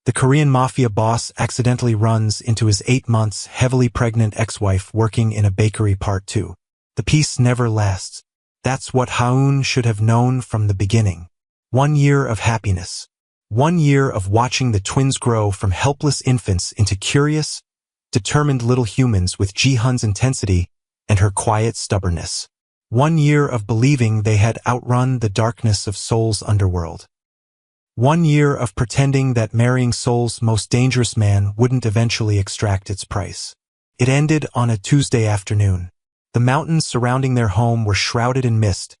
The Korean Mafia boss accidentally runs into his 8 months heavily pregnant ex-wife working in a bakery. Part 2. The peace never lasts. That's what Haeun should have known from the beginning. 1 year of happiness. 1 year of watching the twins grow from helpless infants into curious, determined little humans with Ji-hun's intensity and her quiet stubbornness. 1 year of believing they had outrun the darkness of Seoul's underworld. 1 year of pretending that marrying Seoul's most dangerous man wouldn't eventually extract its price. It ended on a Tuesday afternoon. The mountains surrounding their home were shrouded in mist,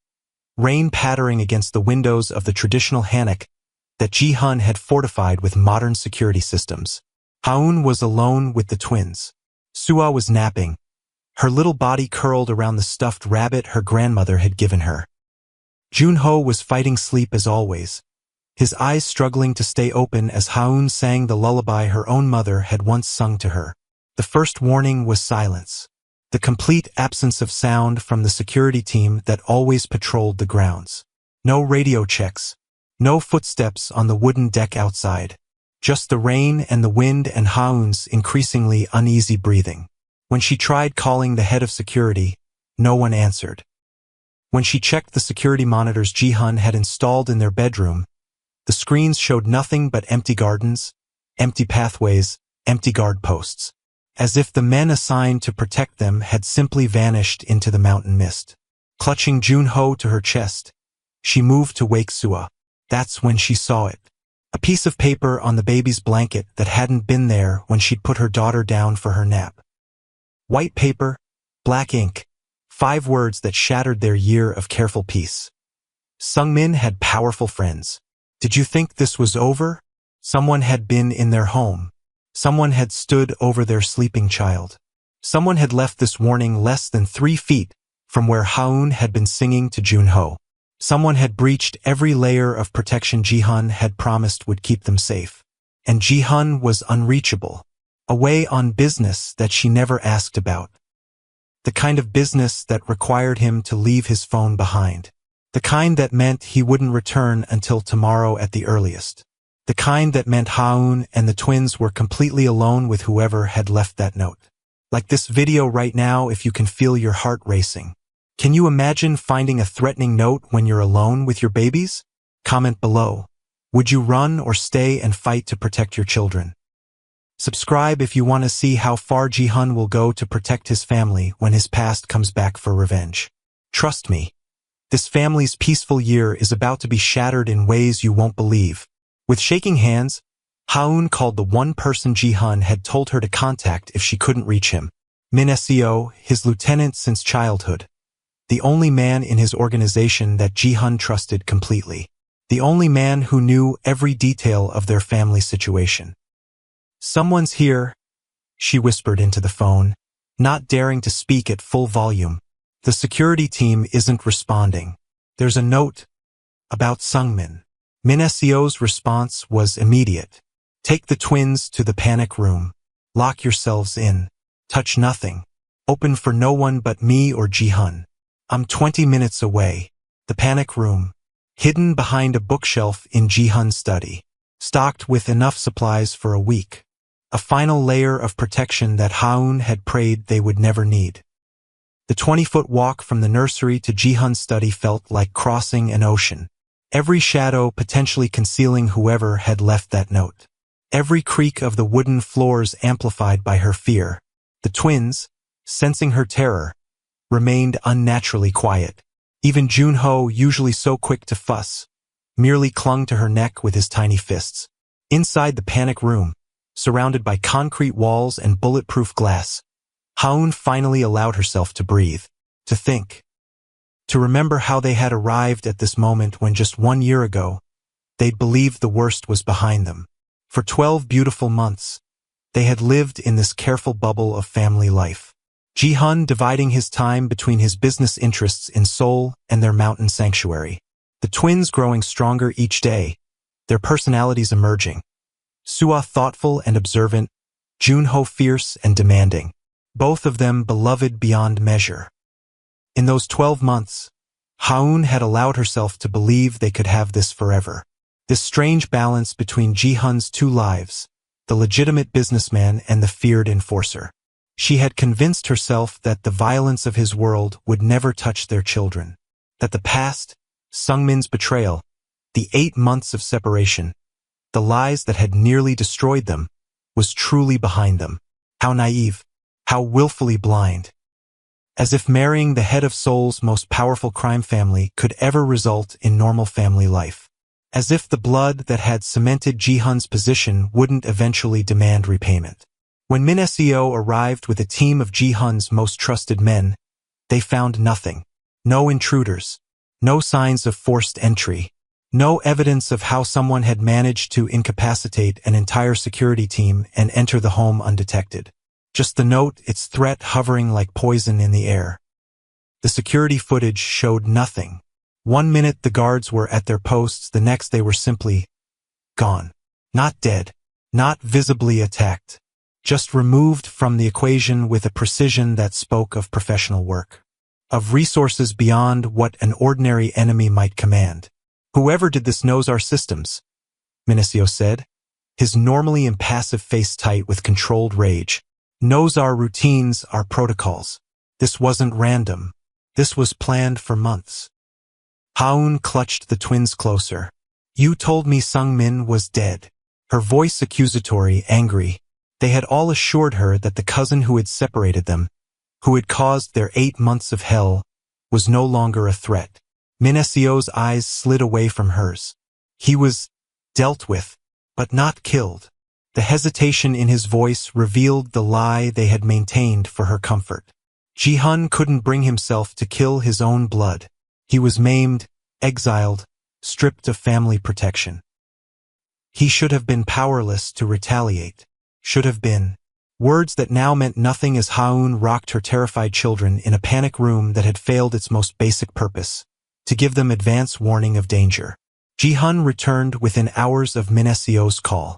rain pattering against the windows of the traditional hanok that Ji-hun had fortified with modern security systems. Haeun was alone with the twins. Sua was napping, her little body curled around the stuffed rabbit her grandmother had given her. Junho was fighting sleep as always, his eyes struggling to stay open as Haeun sang the lullaby her own mother had once sung to her. The first warning was silence. The complete absence of sound from the security team that always patrolled the grounds. No radio checks. No footsteps on the wooden deck outside. Just the rain and the wind and Haeun's increasingly uneasy breathing. When she tried calling the head of security, no one answered. When she checked the security monitors Ji-hun had installed in their bedroom, the screens showed nothing but empty gardens, empty pathways, empty guard posts. As if the men assigned to protect them had simply vanished into the mountain mist. Clutching Junho to her chest, she moved to wake Sua. That's when she saw it. A piece of paper on the baby's blanket that hadn't been there when she'd put her daughter down for her nap. White paper, black ink, 5 words that shattered their year of careful peace. Sungmin had powerful friends. Did you think this was over? Someone had been in their home. Someone had stood over their sleeping child. Someone had left this warning less than 3 feet from where Haeun had been singing to Junho. Someone had breached every layer of protection Ji-hun had promised would keep them safe. And Ji-hun was unreachable, away on business that she never asked about. The kind of business that required him to leave his phone behind. The kind that meant he wouldn't return until tomorrow at the earliest. The kind that meant Haeun and the twins were completely alone with whoever had left that note. Like this video right now if you can feel your heart racing. Can you imagine finding a threatening note when you're alone with your babies? Comment below. Would you run or stay and fight to protect your children? Subscribe if you want to see how far Ji-hun will go to protect his family when his past comes back for revenge. Trust me, this family's peaceful year is about to be shattered in ways you won't believe. With shaking hands, Haeun called the one person Ji-hun had told her to contact if she couldn't reach him. Min Seo, his lieutenant since childhood. The only man in his organization that Ji-hun trusted completely. The only man who knew every detail of their family situation. Someone's here, she whispered into the phone, not daring to speak at full volume. The security team isn't responding. There's a note about Sungmin. Min Seo's response was immediate. Take the twins to the panic room. Lock yourselves in. Touch nothing. Open for no one but me or Ji-hun. I'm 20 minutes away. The panic room. Hidden behind a bookshelf in Ji-hun's study. Stocked with enough supplies for a week. A final layer of protection that Haeun had prayed they would never need. The 20-foot walk from the nursery to Ji-hun's study felt like crossing an ocean. Every shadow potentially concealing whoever had left that note. Every creak of the wooden floors amplified by her fear. The twins, sensing her terror, remained unnaturally quiet. Even Junho, usually so quick to fuss, merely clung to her neck with his tiny fists. Inside the panic room, surrounded by concrete walls and bulletproof glass, Haeun finally allowed herself to breathe, to think. To remember how they had arrived at this moment when just 1 year ago, they'd believed the worst was behind them. For 12 beautiful months, they had lived in this careful bubble of family life. Ji-hun dividing his time between his business interests in Seoul and their mountain sanctuary. The twins growing stronger each day, their personalities emerging. Sua thoughtful and observant, Junho fierce and demanding. Both of them beloved beyond measure. In those 12 months, Haeun had allowed herself to believe they could have this forever. This strange balance between Ji-hun's two lives, the legitimate businessman and the feared enforcer. She had convinced herself that the violence of his world would never touch their children. That the past, Sungmin's betrayal, the 8 months of separation, the lies that had nearly destroyed them, was truly behind them. How naive, how willfully blind. As if marrying the head of Seoul's most powerful crime family could ever result in normal family life. As if the blood that had cemented Ji-hun's position wouldn't eventually demand repayment. When Min Seo arrived with a team of Ji-hun's most trusted men, they found nothing. No intruders. No signs of forced entry. No evidence of how someone had managed to incapacitate an entire security team and enter the home undetected. Just the note, its threat hovering like poison in the air. The security footage showed nothing. 1 minute the guards were at their posts, the next they were simply gone. Not dead. Not visibly attacked. Just removed from the equation with a precision that spoke of professional work. Of resources beyond what an ordinary enemy might command. Whoever did this knows our systems, Min Seo said, his normally impassive face tight with controlled rage. Knows our routines, our protocols. This wasn't random. This was planned for months. Ha-eun clutched the twins closer. You told me Sungmin was dead. Her voice accusatory, angry. They had all assured her that the cousin who had separated them, who had caused their 8 months of hell, was no longer a threat. Min Seo's eyes slid away from hers. He was dealt with, but not killed. The hesitation in his voice revealed the lie they had maintained for her comfort. Ji-hun couldn't bring himself to kill his own blood. He was maimed, exiled, stripped of family protection. He should have been powerless to retaliate. Should have been. Words that now meant nothing as Ha-eun rocked her terrified children in a panic room that had failed its most basic purpose, to give them advance warning of danger. Ji-hun returned within hours of Min Seo's call.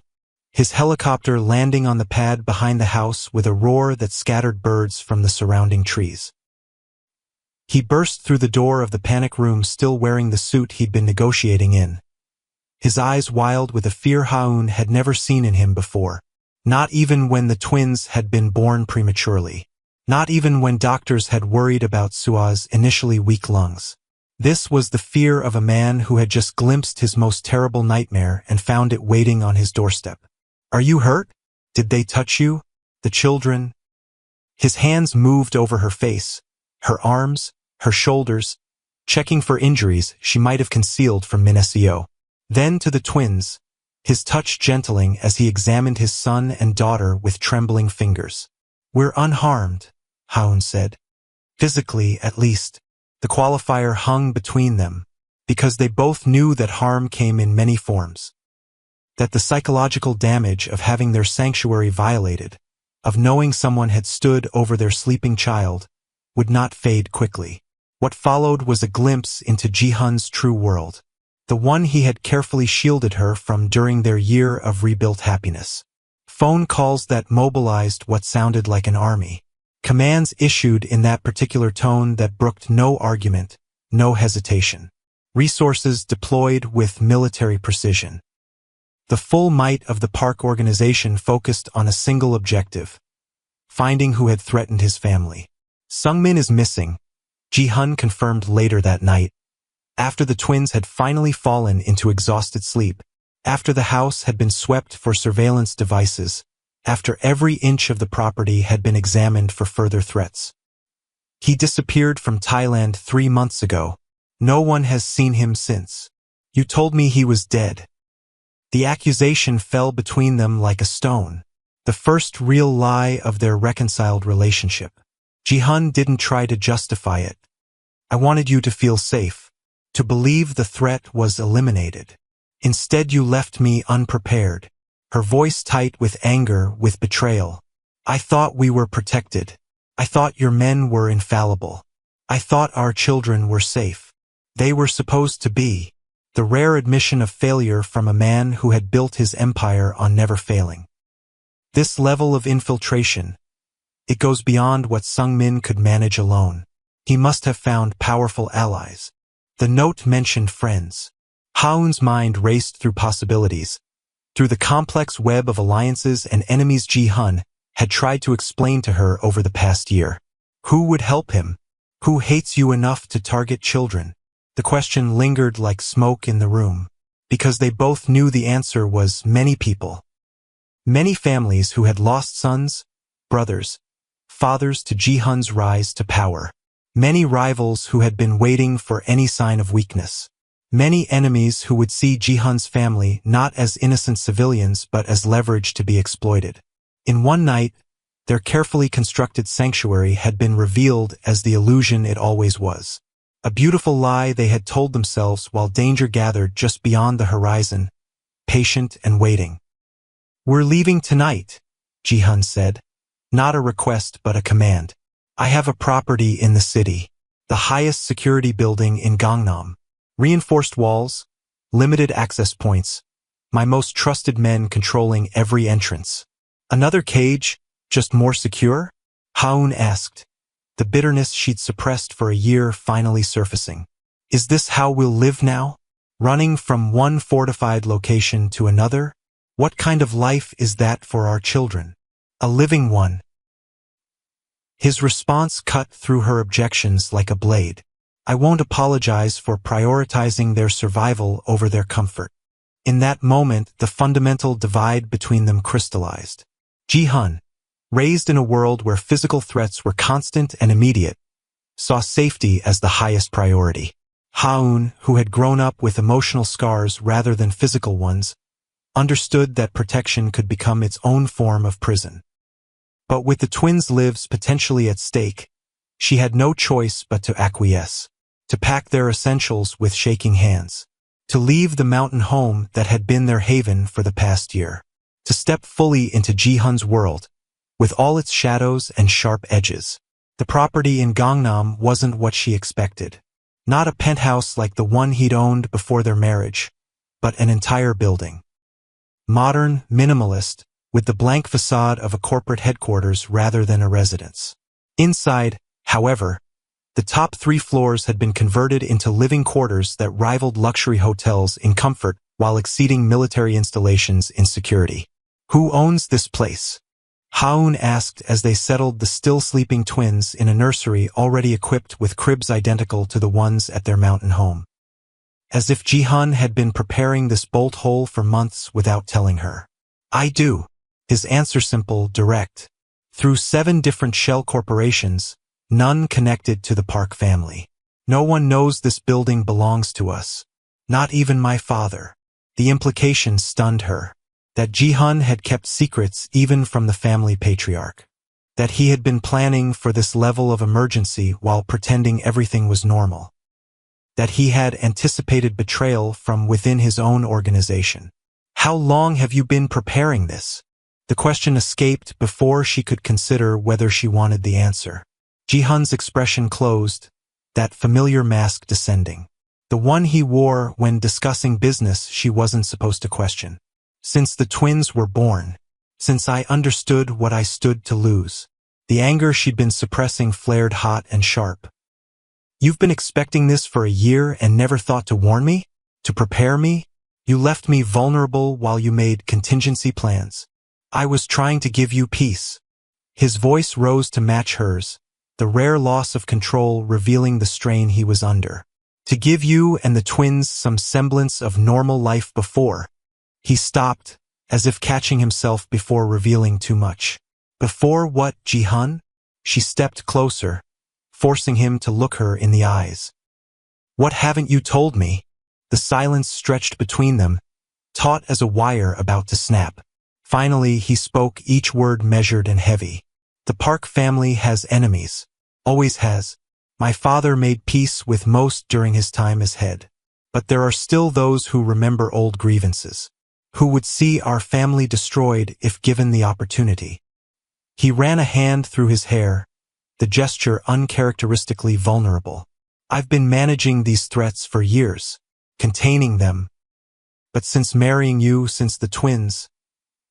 His helicopter landing on the pad behind the house with a roar that scattered birds from the surrounding trees. He burst through the door of the panic room still wearing the suit he'd been negotiating in. His eyes wild with a fear Ha-eun had never seen in him before. Not even when the twins had been born prematurely. Not even when doctors had worried about Sua's initially weak lungs. This was the fear of a man who had just glimpsed his most terrible nightmare and found it waiting on his doorstep. Are you hurt? Did they touch you? The children? His hands moved over her face, her arms, her shoulders, checking for injuries she might have concealed from Min Seo. Then to the twins, his touch gentling as he examined his son and daughter with trembling fingers. We're unharmed, Ha-eun said. Physically, at least. The qualifier hung between them, because they both knew that harm came in many forms. That the psychological damage of having their sanctuary violated, of knowing someone had stood over their sleeping child, would not fade quickly. What followed was a glimpse into Ji-hun's true world, the one he had carefully shielded her from during their year of rebuilt happiness. Phone calls that mobilized what sounded like an army. Commands issued in that particular tone that brooked no argument, no hesitation. Resources deployed with military precision. The full might of the park organization focused on a single objective: finding who had threatened his family. Sungmin is missing, Ji-hun confirmed later that night, after the twins had finally fallen into exhausted sleep, after the house had been swept for surveillance devices, after every inch of the property had been examined for further threats. He disappeared from Thailand 3 months ago. No one has seen him since. You told me he was dead. The accusation fell between them like a stone, the first real lie of their reconciled relationship. Ji-hun didn't try to justify it. I wanted you to feel safe, to believe the threat was eliminated. Instead you left me unprepared. Her voice tight with anger, with betrayal. I thought we were protected. I thought your men were infallible. I thought our children were safe. They were supposed to be. The rare admission of failure from a man who had built his empire on never failing. This level of infiltration, it goes beyond what Sungmin could manage alone. He must have found powerful allies. The note mentioned friends. Haun's mind raced through possibilities, through the complex web of alliances and enemies Ji-hun had tried to explain to her over the past year. Who would help him? Who hates you enough to target children? The question lingered like smoke in the room, because they both knew the answer was many people. Many families who had lost sons, brothers, fathers to Ji-hun's rise to power. Many rivals who had been waiting for any sign of weakness. Many enemies who would see Ji-hun's family not as innocent civilians but as leverage to be exploited. In one night, their carefully constructed sanctuary had been revealed as the illusion it always was. A beautiful lie they had told themselves while danger gathered just beyond the horizon, patient and waiting. "We're leaving tonight," Ji-hun said. Not a request but a command. "I have a property in the city, the highest security building in Gangnam. Reinforced walls, limited access points, my most trusted men controlling every entrance." "Another cage, just more secure?" Haun asked, the bitterness she'd suppressed for a year finally surfacing. "Is this how we'll live now? Running from one fortified location to another? What kind of life is that for our children? A living one?" His response cut through her objections like a blade. "I won't apologize for prioritizing their survival over their comfort." In that moment, the fundamental divide between them crystallized. Ji-hun, raised in a world where physical threats were constant and immediate, saw safety as the highest priority. Haun, who had grown up with emotional scars rather than physical ones, understood that protection could become its own form of prison. But with the twins' lives potentially at stake, she had no choice but to acquiesce, to pack their essentials with shaking hands, to leave the mountain home that had been their haven for the past year, to step fully into Ji-hun's world, with all its shadows and sharp edges. The property in Gangnam wasn't what she expected. Not a penthouse like the one he'd owned before their marriage, but an entire building. Modern, minimalist, with the blank facade of a corporate headquarters rather than a residence. Inside, however, the top 3 floors had been converted into living quarters that rivaled luxury hotels in comfort while exceeding military installations in security. "Who owns this place?" Haun asked as they settled the still-sleeping twins in a nursery already equipped with cribs identical to the ones at their mountain home. As if Ji-hun had been preparing this bolt hole for months without telling her. "I do." His answer simple, direct. "Through 7 different shell corporations, none connected to the Park family. No one knows this building belongs to us. Not even my father." The implication stunned her. That Ji-hun had kept secrets even from the family patriarch. That he had been planning for this level of emergency while pretending everything was normal. That he had anticipated betrayal from within his own organization. "How long have you been preparing this?" The question escaped before she could consider whether she wanted the answer. Ji-hun's expression closed, that familiar mask descending. The one he wore when discussing business she wasn't supposed to question. "Since the twins were born. Since I understood what I stood to lose." The anger she'd been suppressing flared hot and sharp. "You've been expecting this for a year and never thought to warn me? To prepare me? You left me vulnerable while you made contingency plans. I was trying to give you peace." His voice rose to match hers, the rare loss of control revealing the strain he was under. "To give you and the twins some semblance of normal life before." He stopped, as if catching himself before revealing too much. "Before what, Ji-hun?" She stepped closer, forcing him to look her in the eyes. "What haven't you told me?" The silence stretched between them, taut as a wire about to snap. Finally, he spoke, each word measured and heavy. "The Park family has enemies. Always has. My father made peace with most during his time as head. But there are still those who remember old grievances. Who would see our family destroyed if given the opportunity." He ran a hand through his hair, the gesture uncharacteristically vulnerable. "I've been managing these threats for years, containing them. But since marrying you, since the twins,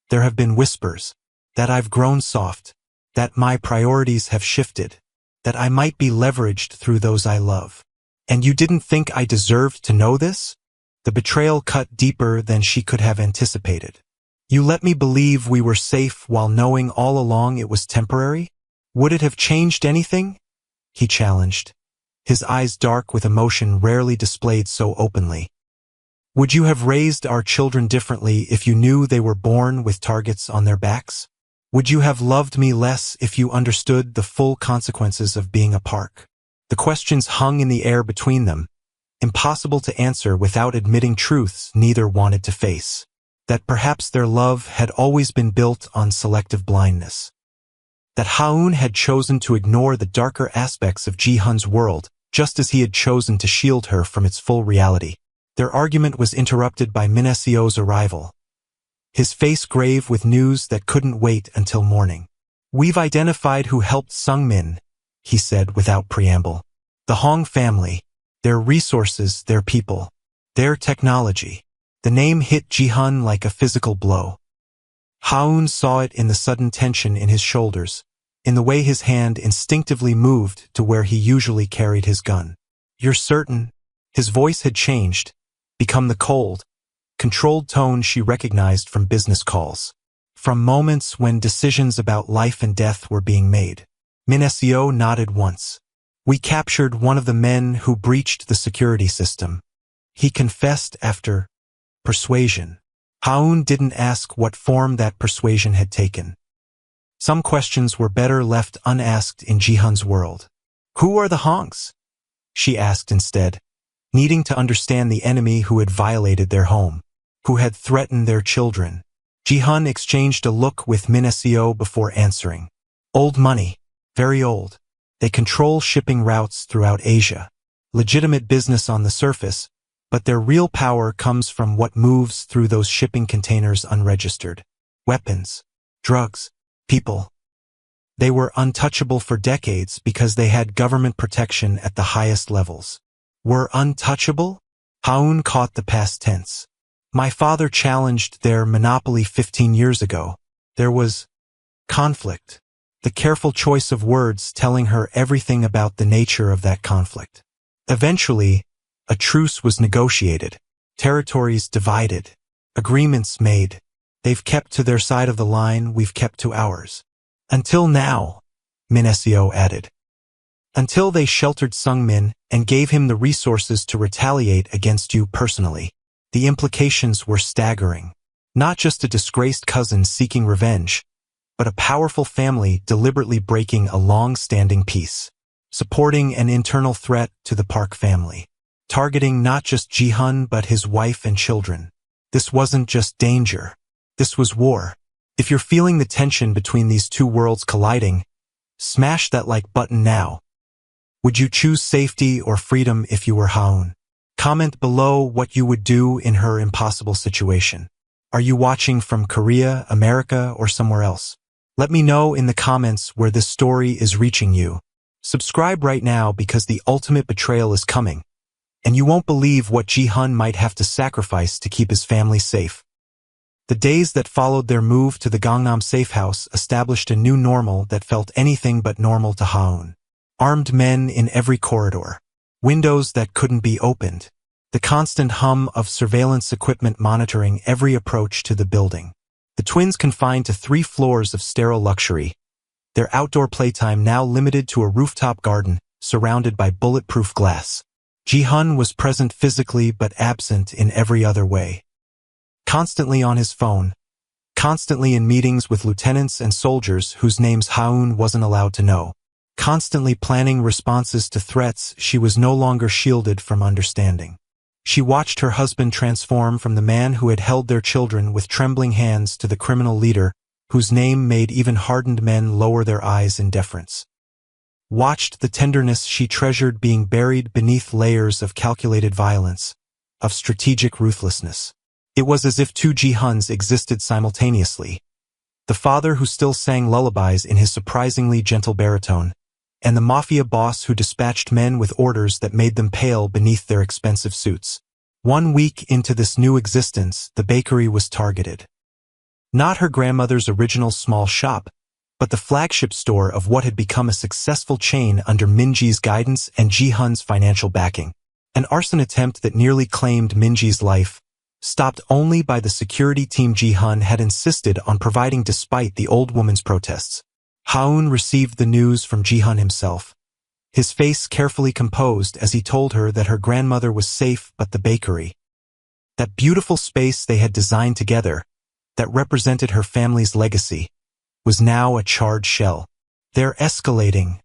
there have been whispers that I've grown soft, that my priorities have shifted, that I might be leveraged through those I love. And you didn't think I deserved to know this?" The betrayal cut deeper than she could have anticipated. You let me believe we were safe while knowing all along it was temporary? Would it have changed anything? He challenged, his eyes dark with emotion rarely displayed so openly. Would you have raised our children differently if you knew they were born with targets on their backs? Would you have loved me less if you understood the full consequences of being a park? The questions hung in the air between them, impossible to answer without admitting truths neither wanted to face. That perhaps their love had always been built on selective blindness. That Haun had chosen to ignore the darker aspects of Ji-hun's world, just as he had chosen to shield her from its full reality. Their argument was interrupted by Minseo's arrival, his face grave with news that couldn't wait until morning. We've identified who helped Sungmin, he said without preamble. The Hong family, their resources, their people, their technology. The name hit Ji-hun like a physical blow. Haun saw it in the sudden tension in his shoulders, in the way his hand instinctively moved to where he usually carried his gun. You're certain? His voice had changed, become the cold, controlled tone she recognized from business calls, from moments when decisions about life and death were being made. Minesio nodded once. We captured one of the men who breached the security system. He confessed after persuasion. Haun didn't ask what form that persuasion had taken. Some questions were better left unasked in Ji-hun's world. Who are the Hongs? She asked instead, needing to understand the enemy who had violated their home, who had threatened their children. Ji-hun exchanged a look with Minesio before answering. Old money. Very old. They control shipping routes throughout Asia. Legitimate business on the surface, but their real power comes from what moves through those shipping containers unregistered. Weapons, drugs, people. They were untouchable for decades because they had government protection at the highest levels. Were untouchable? Haun caught the past tense. My father challenged their monopoly 15 years ago. There was conflict. The careful choice of words telling her everything about the nature of that conflict. Eventually, a truce was negotiated, territories divided, agreements made. They've kept to their side of the line, we've kept to ours. Until now, Minesio added. Until they sheltered Sungmin and gave him the resources to retaliate against you personally. The implications were staggering. Not just a disgraced cousin seeking revenge, but a powerful family deliberately breaking a long-standing peace. Supporting an internal threat to the Park family. Targeting not just Ji-hun but his wife and children. This wasn't just danger. This was war. If you're feeling the tension between these two worlds colliding, smash that like button now. Would you choose safety or freedom if you were Haun? Comment below what you would do in her impossible situation. Are you watching from Korea, America, or somewhere else? Let me know in the comments where this story is reaching you. Subscribe right now because the ultimate betrayal is coming, and you won't believe what Ji-hun might have to sacrifice to keep his family safe. The days that followed their move to the Gangnam safe house established a new normal that felt anything but normal to Haun. Armed men in every corridor. Windows that couldn't be opened. The constant hum of surveillance equipment monitoring every approach to the building. The twins confined to 3 floors of sterile luxury. Their outdoor playtime now limited to a rooftop garden surrounded by bulletproof glass. Ji-hun was present physically but absent in every other way. Constantly on his phone. Constantly in meetings with lieutenants and soldiers whose names Haun wasn't allowed to know. Constantly planning responses to threats she was no longer shielded from understanding. She watched her husband transform from the man who had held their children with trembling hands to the criminal leader whose name made even hardened men lower their eyes in deference. Watched the tenderness she treasured being buried beneath layers of calculated violence, of strategic ruthlessness. It was as if two Ji-huns existed simultaneously. The father who still sang lullabies in his surprisingly gentle baritone, and the Mafia boss who dispatched men with orders that made them pale beneath their expensive suits. 1 week into this new existence, the bakery was targeted. Not her grandmother's original small shop, but the flagship store of what had become a successful chain under Minji's guidance and Ji-hun's financial backing. An arson attempt that nearly claimed Minji's life, stopped only by the security team Ji-hun had insisted on providing despite the old woman's protests. Ha-eun received the news from Ji-hun himself, his face carefully composed as he told her that her grandmother was safe, but the bakery, that beautiful space they had designed together, that represented her family's legacy, was now a charred shell. "They're escalating,"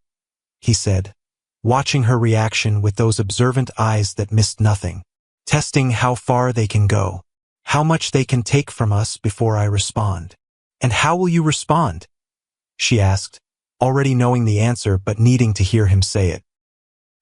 he said, watching her reaction with those observant eyes that missed nothing. "Testing how far they can go, how much they can take from us before I respond." "And how will you respond?" she asked, already knowing the answer but needing to hear him say it.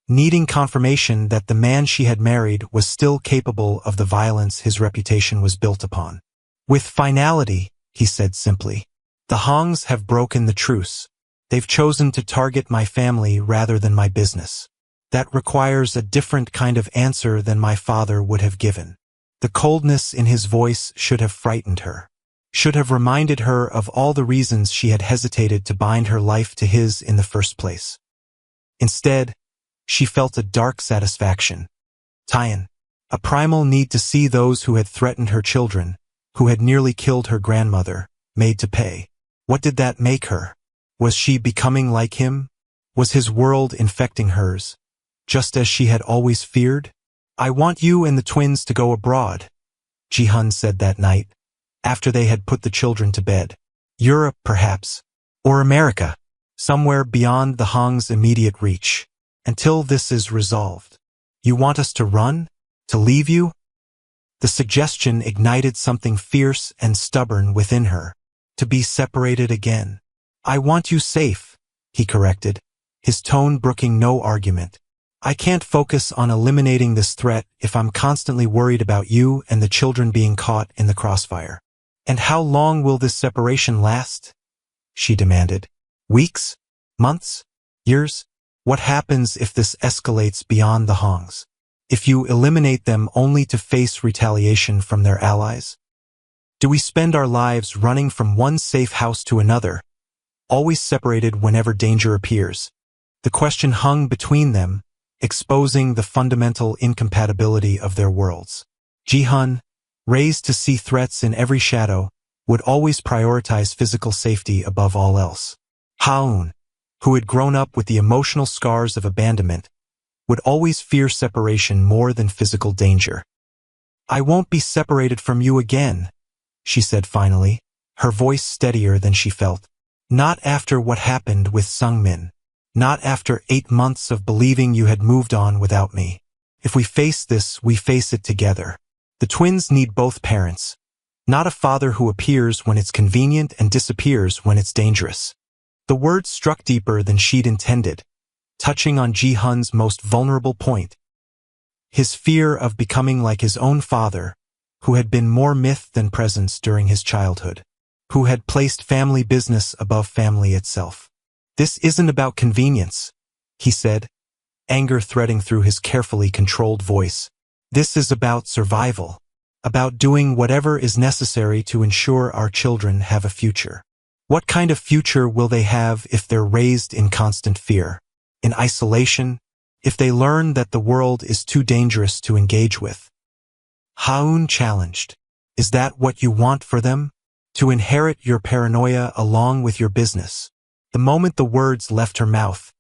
Needing confirmation that the man she had married was still capable of the violence his reputation was built upon. "With finality," he said simply. "The Hongs have broken the truce. They've chosen to target my family rather than my business. That requires a different kind of answer than my father would have given." The coldness in his voice should have frightened her, should have reminded her of all the reasons she had hesitated to bind her life to his in the first place. Instead, she felt a dark satisfaction. Tyan, a primal need to see those who had threatened her children, who had nearly killed her grandmother, made to pay. What did that make her? Was she becoming like him? Was his world infecting hers, just as she had always feared? "I want you and the twins to go abroad," Ji-hun said that night, after they had put the children to bed. "Europe, perhaps. Or America. Somewhere beyond the Hong's immediate reach. Until this is resolved. You want us to run? To leave you?" The suggestion ignited something fierce and stubborn within her. To be separated again. "I want you safe," he corrected, his tone brooking no argument. "I can't focus on eliminating this threat if I'm constantly worried about you and the children being caught in the crossfire." "And how long will this separation last?" she demanded. "Weeks? Months? Years? What happens if this escalates beyond the Hongs? If you eliminate them only to face retaliation from their allies? Do we spend our lives running from one safe house to another, always separated whenever danger appears?" The question hung between them, exposing the fundamental incompatibility of their worlds. Ji-hun, raised to see threats in every shadow, would always prioritize physical safety above all else. Ha-eun, who had grown up with the emotional scars of abandonment, would always fear separation more than physical danger. "I won't be separated from you again," she said finally, her voice steadier than she felt. "Not after what happened with Sungmin. Not after 8 months of believing you had moved on without me. If we face this, we face it together. The twins need both parents. Not a father who appears when it's convenient and disappears when it's dangerous." The words struck deeper than she'd intended, touching on Ji-hun's most vulnerable point. His fear of becoming like his own father, who had been more myth than presence during his childhood, who had placed family business above family itself. "This isn't about convenience," he said, anger threading through his carefully controlled voice. "This is about survival, about doing whatever is necessary to ensure our children have a future." What kind of future will they have if they're raised in constant fear, in isolation, if they learn that the world is too dangerous to engage with? Ha-eun challenged. "Is that what you want for them? To inherit your paranoia along with your business?" The moment the words left her mouth,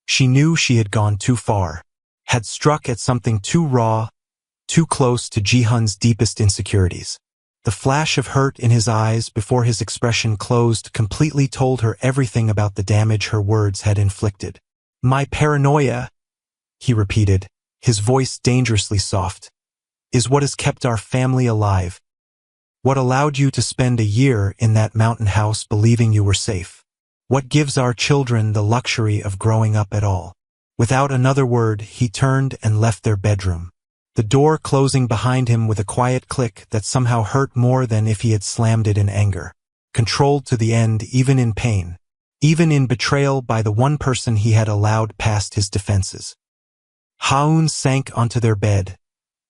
she knew she had gone too far, had struck at something too raw, too close to Ji-hun's deepest insecurities. The flash of hurt in his eyes before his expression closed completely told her everything about the damage her words had inflicted. "My paranoia," he repeated, his voice dangerously soft, "is what has kept our family alive. What allowed you to spend a year in that mountain house believing you were safe. What gives our children the luxury of growing up at all." Without another word, he turned and left their bedroom, the door closing behind him with a quiet click that somehow hurt more than if he had slammed it in anger. Controlled to the end, even in pain, even in betrayal by the one person he had allowed past his defenses. Ha-eun sank onto their bed,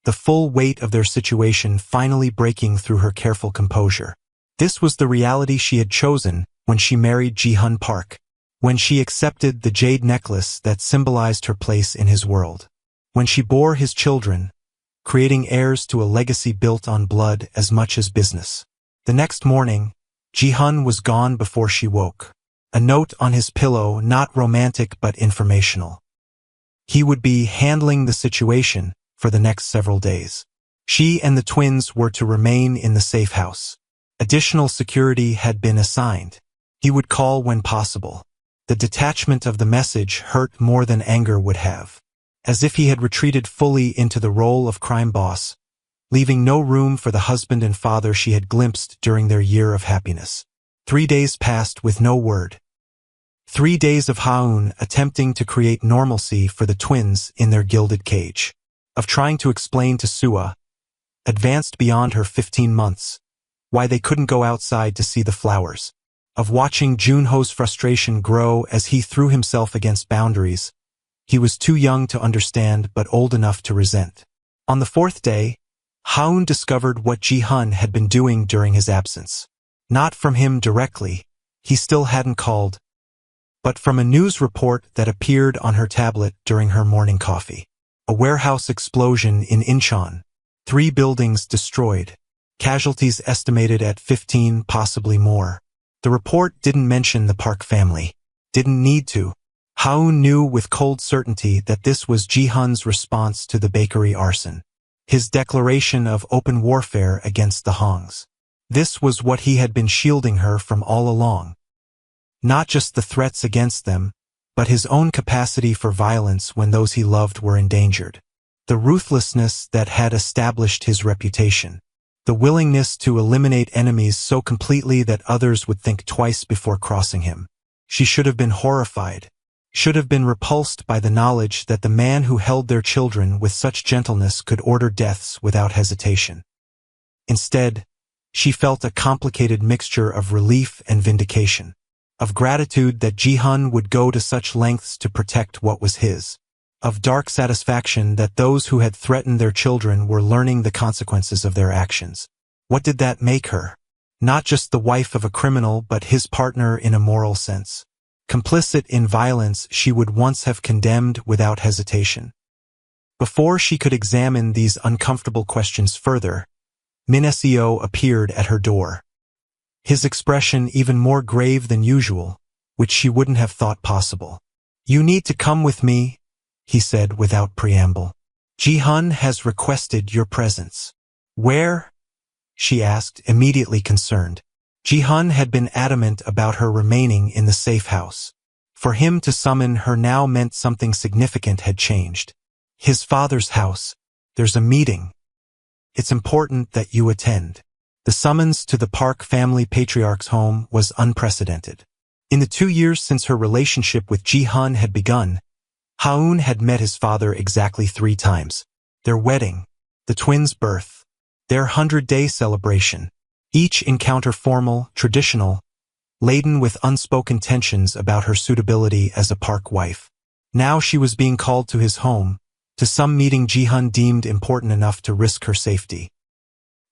the full weight of their situation finally breaking through her careful composure. This was the reality she had chosen when she married Ji-hun Park, when she accepted the jade necklace that symbolized her place in his world. when she bore his children, creating heirs to a legacy built on blood as much as business. The next morning, Ji-hun was gone before she woke. A note on his pillow, not romantic but informational. He would be handling the situation for the next several days. She and the twins were to remain in the safe house. Additional security had been assigned. He would call when possible. The detachment of the message hurt more than anger would have. As if he had retreated fully into the role of crime boss, leaving no room for the husband and father she had glimpsed during their year of happiness. 3 days passed with no word. 3 days of Ha-eun attempting to create normalcy for the twins in their gilded cage. Of trying to explain to Sua, advanced beyond her 15 months, why they couldn't go outside to see the flowers. Of watching Junho's frustration grow as he threw himself against boundaries. He was too young to understand but old enough to resent. On the 4th day, Ha-eun discovered what Ji-hun had been doing during his absence. Not from him directly, he still hadn't called, but from a news report that appeared on her tablet during her morning coffee. A warehouse explosion in Incheon. 3 buildings destroyed. Casualties estimated at 15, possibly more. The report didn't mention the Park family. Didn't need to. Ha-eun knew with cold certainty that this was Ji-hun's response to the bakery arson. His declaration of open warfare against the Hongs. This was what he had been shielding her from all along. Not just the threats against them, but his own capacity for violence when those he loved were endangered. The ruthlessness that had established his reputation. The willingness to eliminate enemies so completely that others would think twice before crossing him. She should have been horrified. Should have been repulsed by the knowledge that the man who held their children with such gentleness could order deaths without hesitation. Instead, she felt a complicated mixture of relief and vindication. Of gratitude that Ji-hun would go to such lengths to protect what was his. Of dark satisfaction that those who had threatened their children were learning the consequences of their actions. What did that make her? Not just the wife of a criminal but his partner in a moral sense. Complicit in violence she would once have condemned without hesitation. Before she could examine these uncomfortable questions further, Min Seo appeared at her door. His expression even more grave than usual, which she wouldn't have thought possible. "You need to come with me," he said without preamble. "Ji-hun has requested your presence." "Where?" she asked, immediately concerned. Ji-hun had been adamant about her remaining in the safe house. For him to summon her now meant something significant had changed. "His father's house. There's a meeting. It's important that you attend." The summons to the Park family patriarch's home was unprecedented. In the 2 years since her relationship with Ji-hun had begun, Ha-eun had met his father exactly 3 times. Their wedding, the twins' birth, their 100-day celebration. Each encounter formal, traditional, laden with unspoken tensions about her suitability as a Park wife. Now she was being called to his home, to some meeting Ji-hun deemed important enough to risk her safety.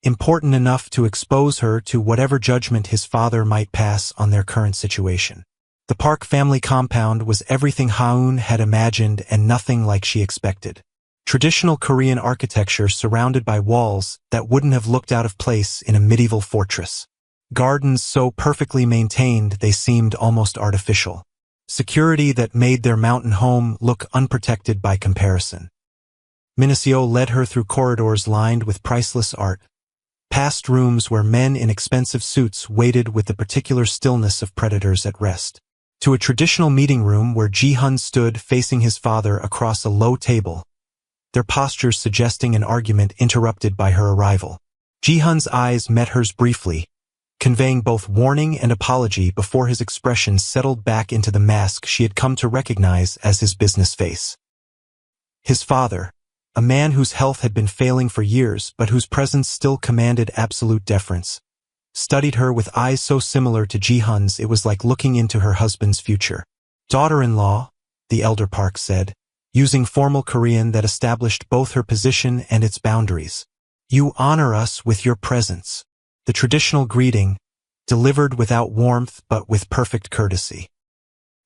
Important enough to expose her to whatever judgment his father might pass on their current situation. The Park family compound was everything Ha-eun had imagined and nothing like she expected. Traditional Korean architecture surrounded by walls that wouldn't have looked out of place in a medieval fortress. Gardens so perfectly maintained they seemed almost artificial. Security that made their mountain home look unprotected by comparison. Min Seo led her through corridors lined with priceless art, past rooms where men in expensive suits waited with the particular stillness of predators at rest, to a traditional meeting room where Ji-hun stood facing his father across a low table, their postures suggesting an argument interrupted by her arrival. Ji-hun's eyes met hers briefly, conveying both warning and apology before his expression settled back into the mask she had come to recognize as his business face. His father, a man whose health had been failing for years but whose presence still commanded absolute deference, studied her with eyes so similar to Ji-hun's it was like looking into her husband's future. "Daughter-in-law," the elder Park said, using formal Korean that established both her position and its boundaries. "You honor us with your presence." The traditional greeting, delivered without warmth but with perfect courtesy.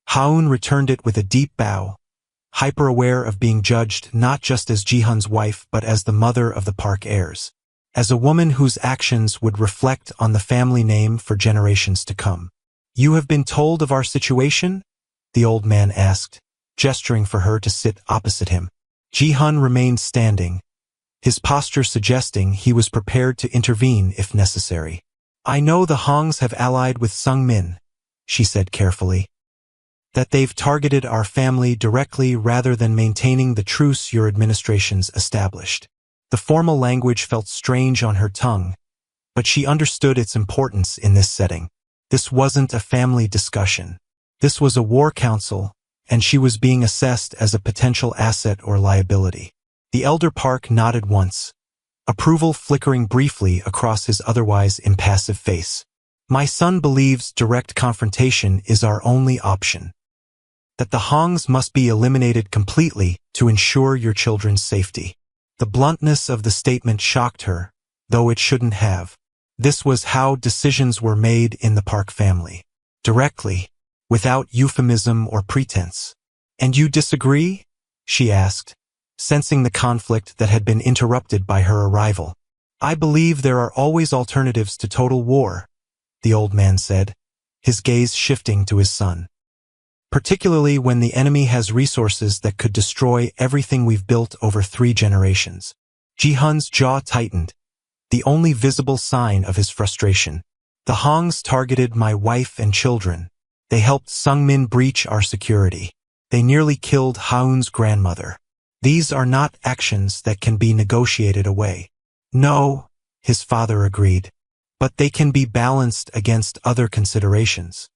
Ha-eun returned it with a deep bow, hyper-aware of being judged not just as Ji-hun's wife but as the mother of the Park heirs, as a woman whose actions would reflect on the family name for generations to come. "You have been told of our situation?" the old man asked, gesturing for her to sit opposite him. Ji-hun remained standing, his posture suggesting he was prepared to intervene if necessary. "I know the Hongs have allied with Sung-min," she said carefully. "That they've targeted our family directly rather than maintaining the truce your administrations established." The formal language felt strange on her tongue, but she understood its importance in this setting. This wasn't a family discussion. This was a war council, and she was being assessed as a potential asset or liability. The elder Park nodded once, approval flickering briefly across his otherwise impassive face. "My son believes direct confrontation is our only option. That the Hongs must be eliminated completely to ensure your children's safety." The bluntness of the statement shocked her, though it shouldn't have. This was how decisions were made in the Park family. Directly, without euphemism or pretense. "And you disagree?" she asked, sensing the conflict that had been interrupted by her arrival. "I believe there are always alternatives to total war," the old man said, his gaze shifting to his son. "Particularly when the enemy has resources that could destroy everything we've built over 3 generations. Ji-hun's jaw tightened, the only visible sign of his frustration. "The Hongs targeted my wife and children. They helped Sung-min breach our security. They nearly killed Haun's grandmother. These are not actions that can be negotiated away." "No," his father agreed, "but they can be balanced against other considerations.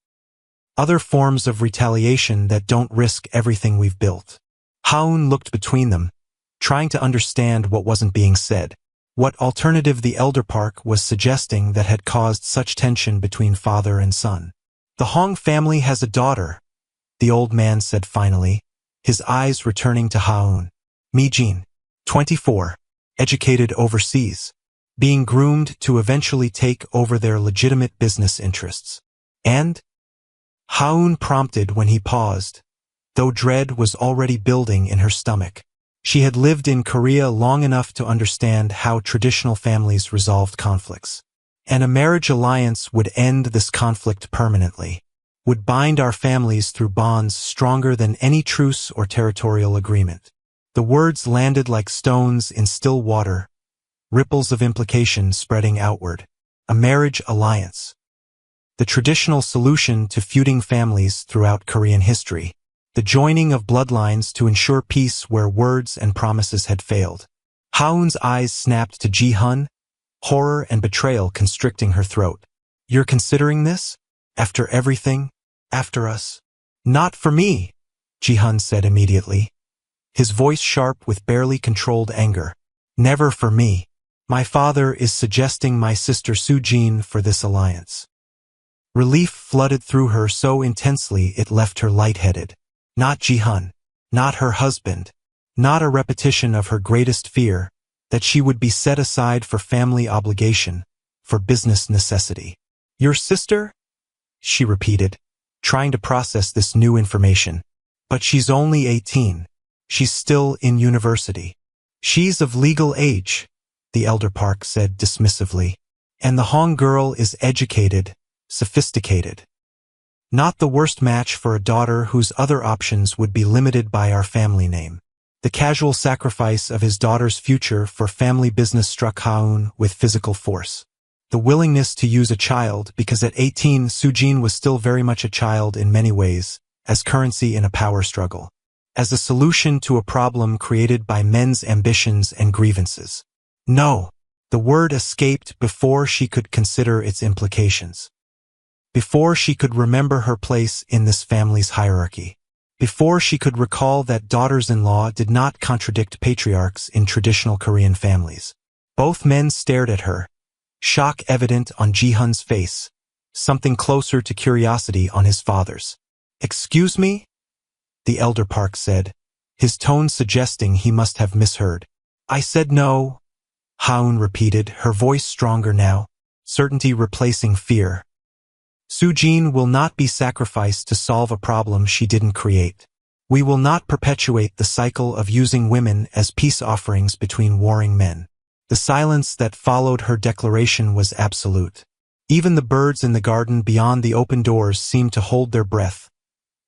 Other forms of retaliation that don't risk everything we've built." Haun looked between them, trying to understand what wasn't being said. What alternative the elder Park was suggesting that had caused such tension between father and son. "The Hong family has a daughter," the old man said finally, his eyes returning to Haun. "Mi-jin, 24, educated overseas, being groomed to eventually take over their legitimate business interests. And?" Haun prompted when he paused, though dread was already building in her stomach. She had lived in Korea long enough to understand how traditional families resolved conflicts. And a marriage alliance would end this conflict permanently, would bind our families through bonds stronger than any truce or territorial agreement. The words landed like stones in still water, ripples of implication spreading outward. A marriage alliance. The traditional solution to feuding families throughout Korean history. The joining of bloodlines to ensure peace where words and promises had failed. Haun's eyes snapped to Ji-hun, horror and betrayal constricting her throat. "You're considering this? After everything? After us?" "Not for me," Ji-hun said immediately, his voice sharp with barely controlled anger. "Never for me. My father is suggesting my sister Soo-jin for this alliance." Relief flooded through her so intensely it left her lightheaded. Not Ji-hun, not her husband, not a repetition of her greatest fear, that she would be set aside for family obligation, for business necessity. "Your sister?" she repeated, trying to process this new information. "But she's only 18. She's still in university." "She's of legal age," the elder Park said dismissively. "And the Hong girl is educated, sophisticated. Not the worst match for a daughter whose other options would be limited by our family name." The casual sacrifice of his daughter's future for family business struck Haun with physical force. The willingness to use a child, because at 18 Soo-jin was still very much a child in many ways, as currency in a power struggle. As a solution to a problem created by men's ambitions and grievances. "No," the word escaped before she could consider its implications. Before she could remember her place in this family's hierarchy. Before she could recall that daughters-in-law did not contradict patriarchs in traditional Korean families. Both men stared at her, shock evident on Ji-hun's face, something closer to curiosity on his father's. "Excuse me?" the elder Park said, his tone suggesting he must have misheard. "I said no," Haun repeated, her voice stronger now, certainty replacing fear. "Soo-jin will not be sacrificed to solve a problem she didn't create. We will not perpetuate the cycle of using women as peace offerings between warring men. The silence that followed her declaration was absolute. Even the birds in the garden beyond the open doors seemed to hold their breath,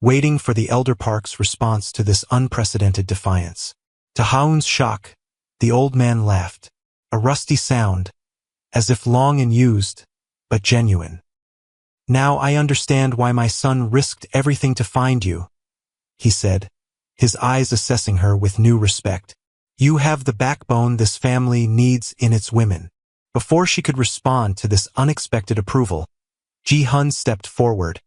waiting for the elder Park's response to this unprecedented defiance. To Haun's shock, the old man laughed, a rusty sound, as if long and used, but genuine. "Now I understand why my son risked everything to find you," he said, his eyes assessing her with new respect. "You have the backbone this family needs in its women." Before she could respond to this unexpected approval, Ji-hun stepped forward,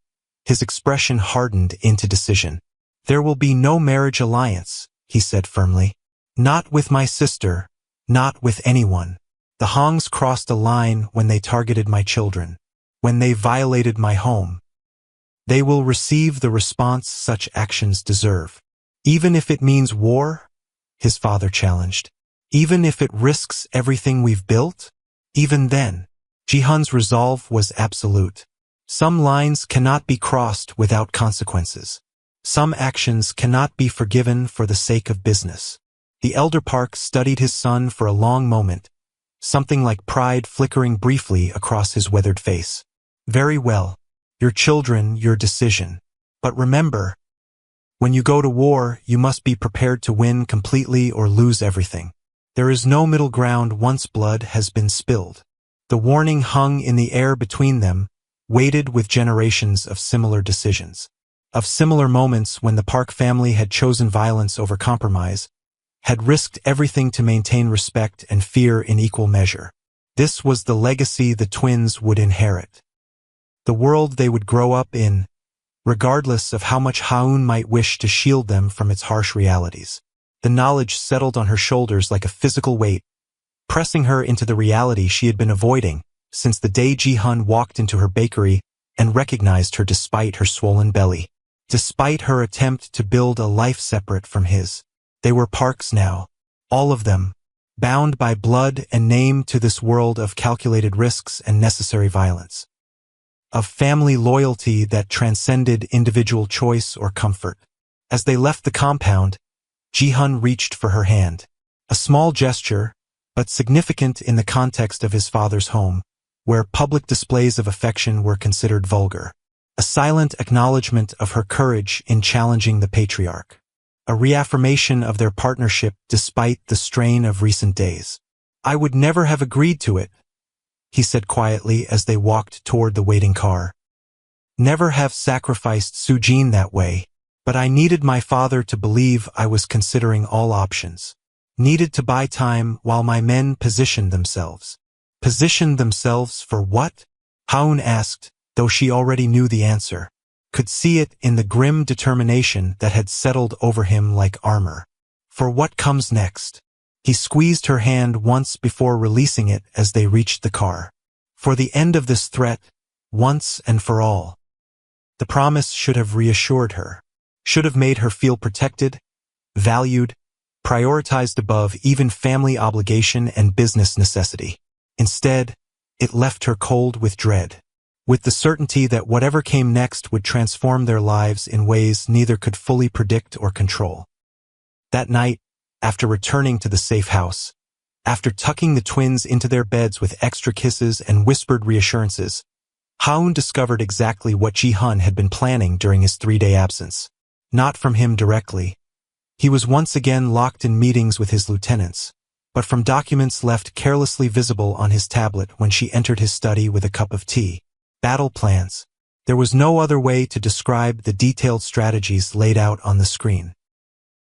his expression hardened into decision. "There will be no marriage alliance," he said firmly. "Not with my sister, not with anyone. The Hongs crossed a line when they targeted my children, when they violated my home. They will receive the response such actions deserve. Even if it means war?" his father challenged. "Even if it risks everything we've built?" Even then, Ji-hun's resolve was absolute. Some lines cannot be crossed without consequences. Some actions cannot be forgiven for the sake of business. The elder Park studied his son for a long moment, something like pride flickering briefly across his weathered face. "Very well. Your children, your decision. But remember, when you go to war, you must be prepared to win completely or lose everything. There is no middle ground once blood has been spilled." The warning hung in the air between them, weighted with generations of similar decisions. Of similar moments when the Park family had chosen violence over compromise, had risked everything to maintain respect and fear in equal measure. This was the legacy the twins would inherit. The world they would grow up in, regardless of how much Haun might wish to shield them from its harsh realities. The knowledge settled on her shoulders like a physical weight, pressing her into the reality she had been avoiding since the day Ji-hun walked into her bakery and recognized her despite her swollen belly. Despite her attempt to build a life separate from his. They were Parks now, all of them, bound by blood and name to this world of calculated risks and necessary violence. Of family loyalty that transcended individual choice or comfort. As they left the compound, Ji-hun reached for her hand. A small gesture, but significant in the context of his father's home, where public displays of affection were considered vulgar. A silent acknowledgement of her courage in challenging the patriarch. A reaffirmation of their partnership despite the strain of recent days. "I would never have agreed to it," he said quietly as they walked toward the waiting car. "Never have sacrificed Sujin that way. But I needed my father to believe I was considering all options. Needed to buy time while my men positioned themselves." Positioned themselves for what? Haun asked, though she already knew the answer. Could see it in the grim determination that had settled over him like armor. For what comes next? He squeezed her hand once before releasing it as they reached the car. For the end of this threat, once and for all. The promise should have reassured her. Should have made her feel protected, valued, prioritized above even family obligation and business necessity. Instead, it left her cold with dread, with the certainty that whatever came next would transform their lives in ways neither could fully predict or control. That night, after returning to the safe house, after tucking the twins into their beds with extra kisses and whispered reassurances, Haun discovered exactly what Ji-hun had been planning during his 3-day absence. Not from him directly. He was once again locked in meetings with his lieutenants, but from documents left carelessly visible on his tablet when she entered his study with a cup of tea. Battle plans. There was no other way to describe the detailed strategies laid out on the screen.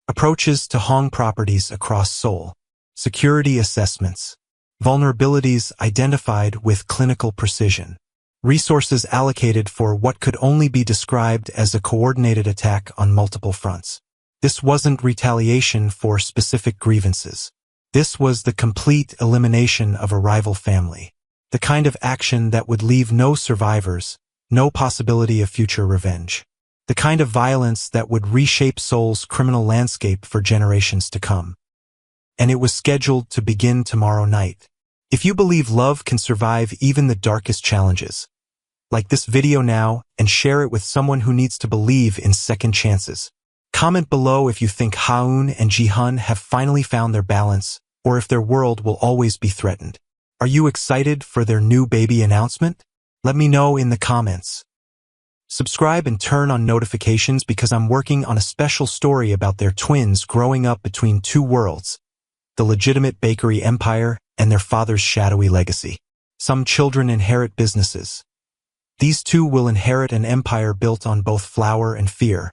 Approaches to Hong properties across Seoul. Security assessments. Vulnerabilities identified with clinical precision. Resources allocated for what could only be described as a coordinated attack on multiple fronts. This wasn't retaliation for specific grievances. This was the complete elimination of a rival family. The kind of action that would leave no survivors, no possibility of future revenge. The kind of violence that would reshape Seoul's criminal landscape for generations to come. And it was scheduled to begin tomorrow night. If you believe love can survive even the darkest challenges, like this video now and share it with someone who needs to believe in second chances. Comment below if you think Haun and Jihan have finally found their balance, or if their world will always be threatened. Are you excited for their new baby announcement? Let me know in the comments. Subscribe and turn on notifications because I'm working on a special story about their twins growing up between two worlds, the legitimate bakery empire and their father's shadowy legacy. Some children inherit businesses. These two will inherit an empire built on both flour and fear.